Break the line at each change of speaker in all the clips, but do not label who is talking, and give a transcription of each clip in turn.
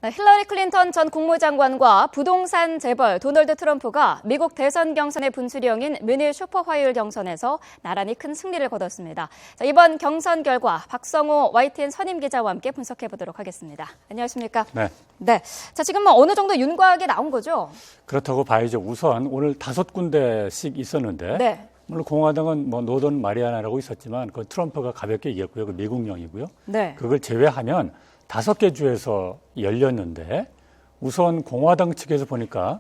힐러리 클린턴 전 국무장관과 부동산 재벌 도널드 트럼프가 미국 대선 경선의 분수령인 미니 슈퍼화요일 경선에서 나란히 큰 승리를 거뒀습니다. 이번 경선 결과 박성호 YTN 선임 기자와 함께 분석해 보도록 하겠습니다. 안녕하십니까?
네.
자, 지금 어느 정도 윤곽이 나온 거죠?
그렇다고 봐야죠. 우선 오늘 5군데씩 있었는데
네.
물론 공화당은 노던 마리아나라고 있었지만 그 트럼프가 가볍게 이겼고요. 그 미국령이고요.
네.
그걸 제외하면 5개 주에서 열렸는데 우선 공화당 측에서 보니까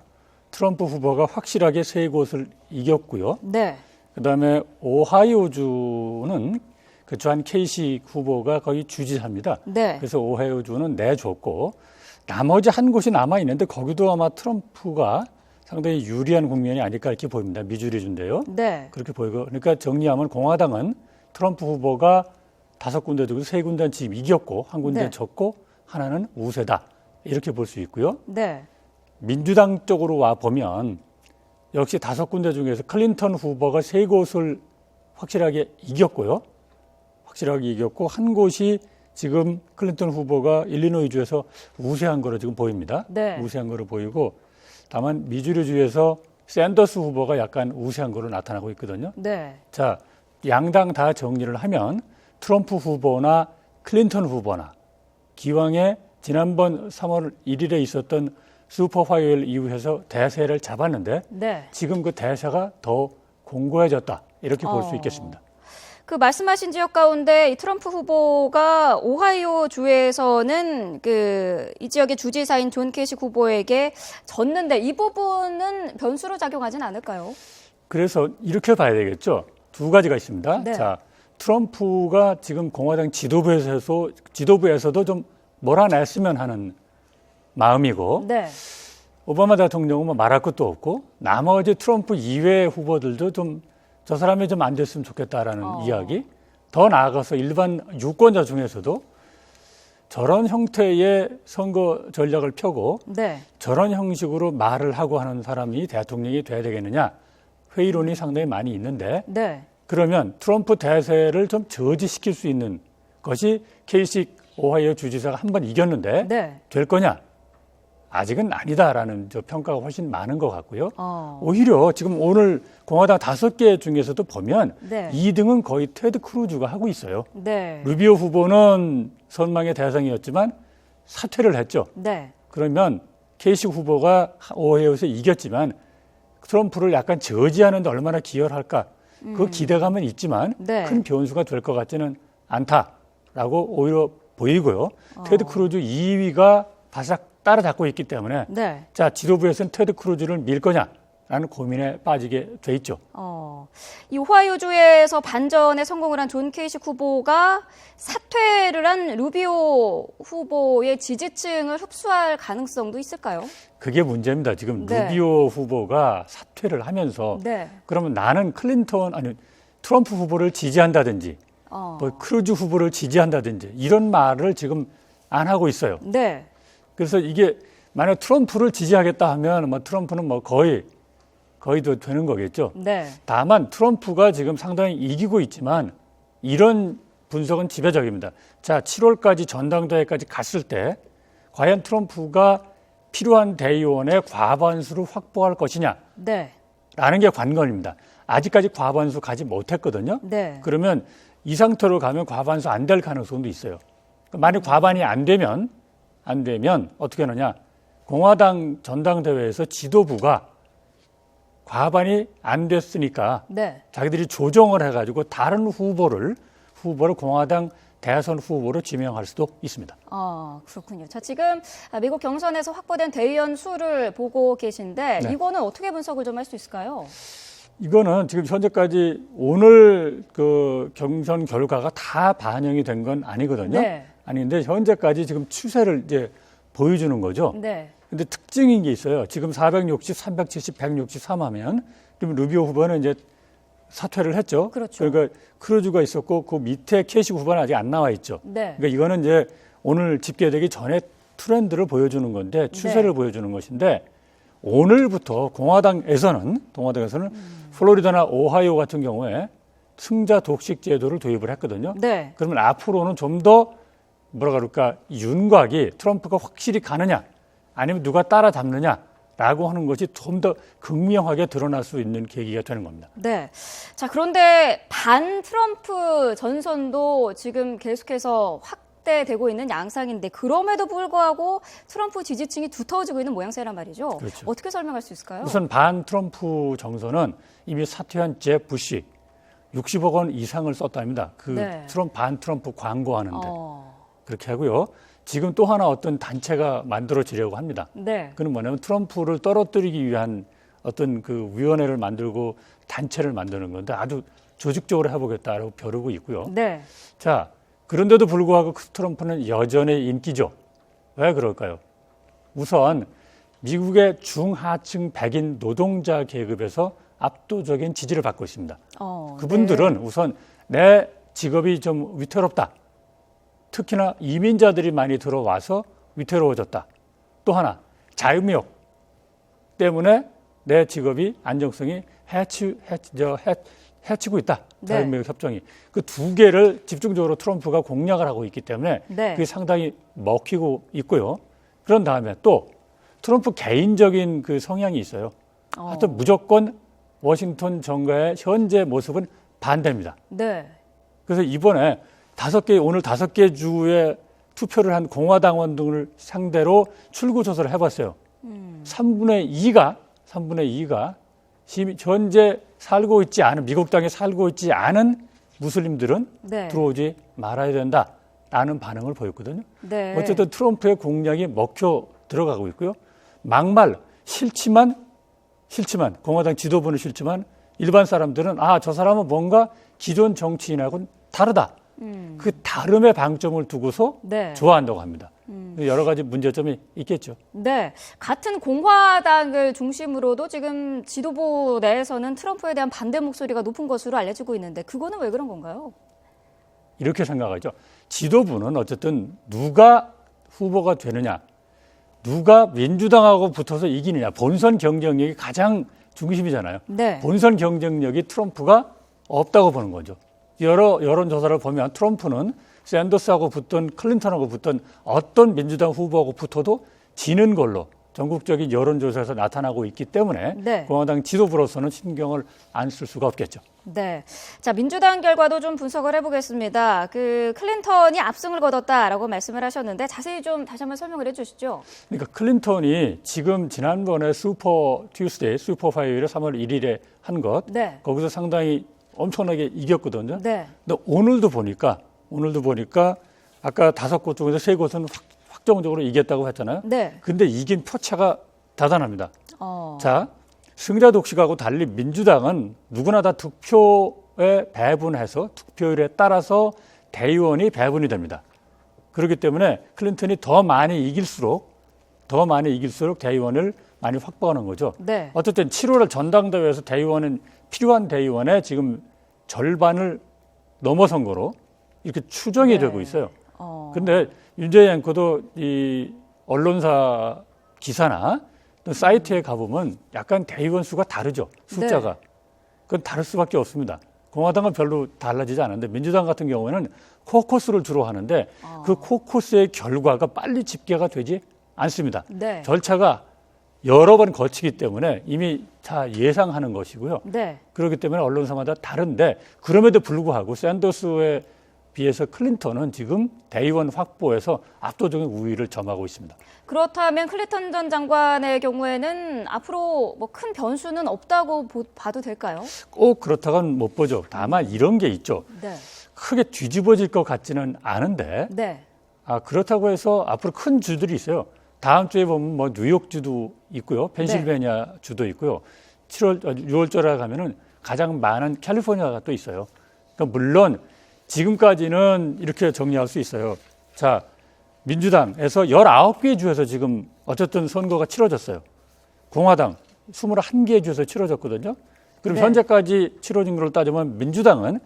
트럼프 후보가 확실하게 3곳을 이겼고요.
네.
그다음에 오하이오주는 그 존 케이식 후보가 거의 주지사입니다.
네.
그래서 오하이오주는 내줬고 나머지 한 곳이 남아 있는데 거기도 아마 트럼프가 상당히 유리한 국면이 아닐까 이렇게 보입니다. 미주리주인데요.
네.
그렇게 보이고 그러니까 정리하면 공화당은 트럼프 후보가 5군데 중에서 3군데는 지금 이겼고 한 군데
네.
졌고 하나는 우세다 이렇게 볼 수 있고요.
네.
민주당 쪽으로 와 보면 역시 5군데 중에서 클린턴 후보가 3곳을 확실하게 이겼고요. 확실하게 이겼고 한 곳이 지금 클린턴 후보가 일리노이주에서 우세한 거로 지금 보입니다.
네.
우세한 거로 보이고 다만 미주리주에서 샌더스 후보가 약간 우세한 거로 나타나고 있거든요.
네.
자, 양당 다 정리를 하면 트럼프 후보나 클린턴 후보나 기왕에 지난번 3월 1일에 있었던 슈퍼 화요일 이후에서 대세를 잡았는데
네.
지금 그 대세가 더 공고해졌다 이렇게 볼 수 있겠습니다.
그 말씀하신 지역 가운데 이 트럼프 후보가 오하이오 주에서는 이 지역의 주지사인 존 케이식 후보에게 졌는데 이 부분은 변수로 작용하진 않을까요?
그래서 이렇게 봐야 되겠죠. 2가지가 있습니다.
네.
자, 트럼프가 지금 공화당 지도부에서도 좀 몰아냈으면 하는 마음이고
네.
오바마 대통령은 말할 것도 없고 나머지 트럼프 이외의 후보들도 좀 저 사람이 좀 안 됐으면 좋겠다라는 이야기. 더 나아가서 일반 유권자 중에서도 저런 형태의 선거 전략을 펴고
네.
저런 형식으로 말을 하고 하는 사람이 대통령이 돼야 되겠느냐 회의론이 상당히 많이 있는데
네.
그러면 트럼프 대세를 좀 저지시킬 수 있는 것이 케이식 오하이오 주지사가 한 번 이겼는데
네.
될 거냐? 아직은 아니다라는 평가가 훨씬 많은 것 같고요. 오히려 지금 오늘 공화당 5개 중에서도 보면
네.
2등은 거의 테드 크루즈가 하고 있어요.
네.
루비오 후보는 선망의 대상이었지만 사퇴를 했죠.
네.
그러면 케이식 후보가 오하이오에서 이겼지만 트럼프를 약간 저지하는 데 얼마나 기여를 할까? 그 기대감은 있지만
네.
큰 변수가 될 것 같지는 않다라고 오히려 보이고요. 테드 크루즈 2위가 바싹 따라잡고 있기 때문에
네.
자, 지도부에서는 테드 크루즈를 밀 거냐라는 고민에 빠지게 돼 있죠.
이 오하이오주에서 반전에 성공을 한 존 케이식 후보가 사퇴를 한 루비오 후보의 지지층을 흡수할 가능성도 있을까요?
그게 문제입니다. 지금
네.
루비오 후보가 사퇴를 하면서
네.
그러면 나는 트럼프 후보를 지지한다든지 크루즈 후보를 지지한다든지 이런 말을 지금 안 하고 있어요.
네.
그래서 이게 만약 트럼프를 지지하겠다 하면 트럼프는 거의도 되는 거겠죠.
네.
다만 트럼프가 지금 상당히 이기고 있지만 이런 분석은 지배적입니다. 자, 7월까지 전당대회까지 갔을 때 과연 트럼프가 필요한 대의원의 과반수를 확보할 것이냐
네.
라는 게 관건입니다. 아직까지 과반수 가지 못했거든요.
네.
그러면 이 상태로 가면 과반수 안 될 가능성도 있어요. 만약 과반이 안 되면 어떻게 하느냐. 공화당 전당대회에서 지도부가 과반이 안 됐으니까
네.
자기들이 조정을 해가지고 다른 후보를 공화당 대선 후보로 지명할 수도 있습니다.
그렇군요. 자, 지금 미국 경선에서 확보된 대의원 수를 보고 계신데
네.
이거는 어떻게 분석을 좀 할 수 있을까요?
이거는 지금 현재까지 오늘 그 경선 결과가 다 반영이 된 건 아니거든요.
네.
아닌데 현재까지 지금 추세를 이제 보여주는 거죠.
네.
근데 특징인 게 있어요. 지금 460, 370, 163 하면 그럼 루비오 후보는 이제 사퇴를 했죠.
그렇죠.
그러니까 크루즈가 있었고 그 밑에 케이식 후보는 아직 안 나와 있죠.
네.
그러니까 이거는 이제 오늘 집계되기 전에 트렌드를 보여주는 건데 추세를
네.
보여주는 것인데 오늘부터 공화당에서는 플로리다나 오하이오 같은 경우에 승자 독식 제도를 도입을 했거든요.
네.
그러면 앞으로는 좀 더 뭐라 그럴까 윤곽이 트럼프가 확실히 가느냐 아니면 누가 따라잡느냐라고 하는 것이 좀 더 극명하게 드러날 수 있는 계기가 되는 겁니다.
네. 자, 그런데 반 트럼프 전선도 지금 계속해서 확대되고 있는 양상인데 그럼에도 불구하고 트럼프 지지층이 두터워지고 있는 모양새란 말이죠.
그렇죠.
어떻게 설명할 수 있을까요?
우선 반 트럼프 정서는 이미 사퇴한 제프 부시 60억 원 이상을 썼답니다. 그
네.
반 트럼프 광고하는데 그렇게 하고요. 지금 또 하나 어떤 단체가 만들어지려고 합니다.
네.
그는 뭐냐면 트럼프를 떨어뜨리기 위한 어떤 그 위원회를 만들고 단체를 만드는 건데 아주 조직적으로 해보겠다라고 벼르고 있고요.
네.
자, 그런데도 불구하고 트럼프는 여전히 인기죠. 왜 그럴까요? 우선 미국의 중하층 백인 노동자 계급에서 압도적인 지지를 받고 있습니다. 그분들은
네.
우선 내 직업이 좀 위태롭다. 특히나 이민자들이 많이 들어와서 위태로워졌다. 또 하나, 자유무역 때문에 내 직업이 안정성이 해치고 있다.
네.
자유무역 협정이. 그 두 개를 집중적으로 트럼프가 공략을 하고 있기 때문에
네.
그게 상당히 먹히고 있고요. 그런 다음에 또 트럼프 개인적인 그 성향이 있어요. 하여튼 무조건 워싱턴 정가의 현재 모습은 반대입니다.
네.
그래서 이번에 오늘 5개 주에 투표를 한 공화당원 등을 상대로 출구 조사를 해봤어요. 3분의 2가 현재 미국 땅에 살고 있지 않은 무슬림들은
네.
들어오지 말아야 된다라는 반응을 보였거든요.
네.
어쨌든 트럼프의 공략이 먹혀 들어가고 있고요. 막말 싫지만 공화당 지도부는 싫지만 일반 사람들은 저 사람은 뭔가 기존 정치인하고는 다르다. 그 다름의 방점을 두고서
네.
좋아한다고 합니다. 여러 가지 문제점이 있겠죠.
네. 같은 공화당을 중심으로도 지금 지도부 내에서는 트럼프에 대한 반대 목소리가 높은 것으로 알려지고 있는데 그거는 왜 그런 건가요?
이렇게 생각하죠. 지도부는 어쨌든 누가 후보가 되느냐, 누가 민주당하고 붙어서 이기느냐, 본선 경쟁력이 가장 중심이잖아요.
네.
본선 경쟁력이 트럼프가 없다고 보는 거죠. 여러 여론조사를 보면 트럼프는 샌더스하고 붙든 클린턴하고 붙든 어떤 민주당 후보하고 붙어도 지는 걸로 전국적인 여론조사에서 나타나고 있기 때문에
네.
공화당 지도부로서는 신경을 안 쓸 수가 없겠죠.
네. 자, 민주당 결과도 좀 분석을 해보겠습니다. 클린턴이 압승을 거뒀다라고 말씀을 하셨는데 자세히 좀 다시 한번 설명을 해주시죠.
그러니까 클린턴이 지금 지난번에 슈퍼 화요일에 3월 1일에 한 것,
네.
거기서 상당히 엄청나게 이겼거든요.
네.
근데 오늘도 보니까 아까 5곳 중에서 3곳은 확정적으로 이겼다고 했잖아요.
네.
근데 이긴 표차가 대단합니다.
어.
자, 승자 독식하고 달리 민주당은 누구나 다 득표에 배분해서 득표율에 따라서 대의원이 배분이 됩니다. 그렇기 때문에 클린턴이 더 많이 이길수록 대의원을 많이 확보하는 거죠.
네.
어쨌든 7월 전당대회에서 필요한 대의원의 지금 절반을 넘어선 거로 이렇게 추정이
네.
되고 있어요. 그런데 윤재인 앵커도 이 언론사 기사나 또 사이트에 가보면 약간 대의원 수가 다르죠. 숫자가. 그건 다를 수밖에 없습니다. 공화당은 별로 달라지지 않은데 민주당 같은 경우에는 코커스를 주로 하는데 그 코커스의 결과가 빨리 집계가 되지 않습니다.
네.
절차가 여러 번 거치기 때문에 이미 다 예상하는 것이고요.
네.
그렇기 때문에 언론사마다 다른데 그럼에도 불구하고 샌더스에 비해서 클린턴은 지금 대의원 확보에서 압도적인 우위를 점하고 있습니다.
그렇다면 클린턴 전 장관의 경우에는 앞으로 뭐 큰 변수는 없다고 봐도 될까요?
꼭 그렇다고는 못 보죠. 다만 이런 게 있죠.
네.
크게 뒤집어질 것 같지는 않은데
네.
그렇다고 해서 앞으로 큰 주들이 있어요. 다음 주에 보면 뭐 뉴욕주도 있고요. 펜실베니아 주도 있고요. 6월절에 가면은 가장 많은 캘리포니아가 또 있어요. 그러니까 물론 지금까지는 이렇게 정리할 수 있어요. 자, 민주당에서 19개 주에서 지금 어쨌든 선거가 치러졌어요. 공화당 21개 주에서 치러졌거든요. 그럼
네.
현재까지 치러진 걸 따지면 민주당은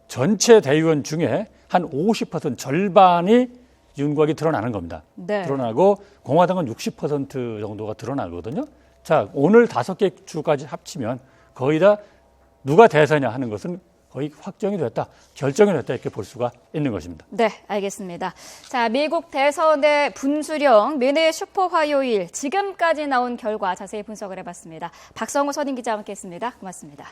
전체 대의원 중에 한 50% 절반이 윤곽이 드러나는 겁니다.
네.
드러나고 공화당은 60% 정도가 드러나거든요. 자, 오늘 5개 주까지 합치면 거의 다 누가 대세냐 하는 것은 거의 확정이 됐다, 결정이 됐다 이렇게 볼 수가 있는 것입니다.
네, 알겠습니다. 자, 미국 대선의 분수령 미니 슈퍼 화요일 지금까지 나온 결과 자세히 분석을 해봤습니다. 박성호 선임 기자와 함께했습니다. 고맙습니다.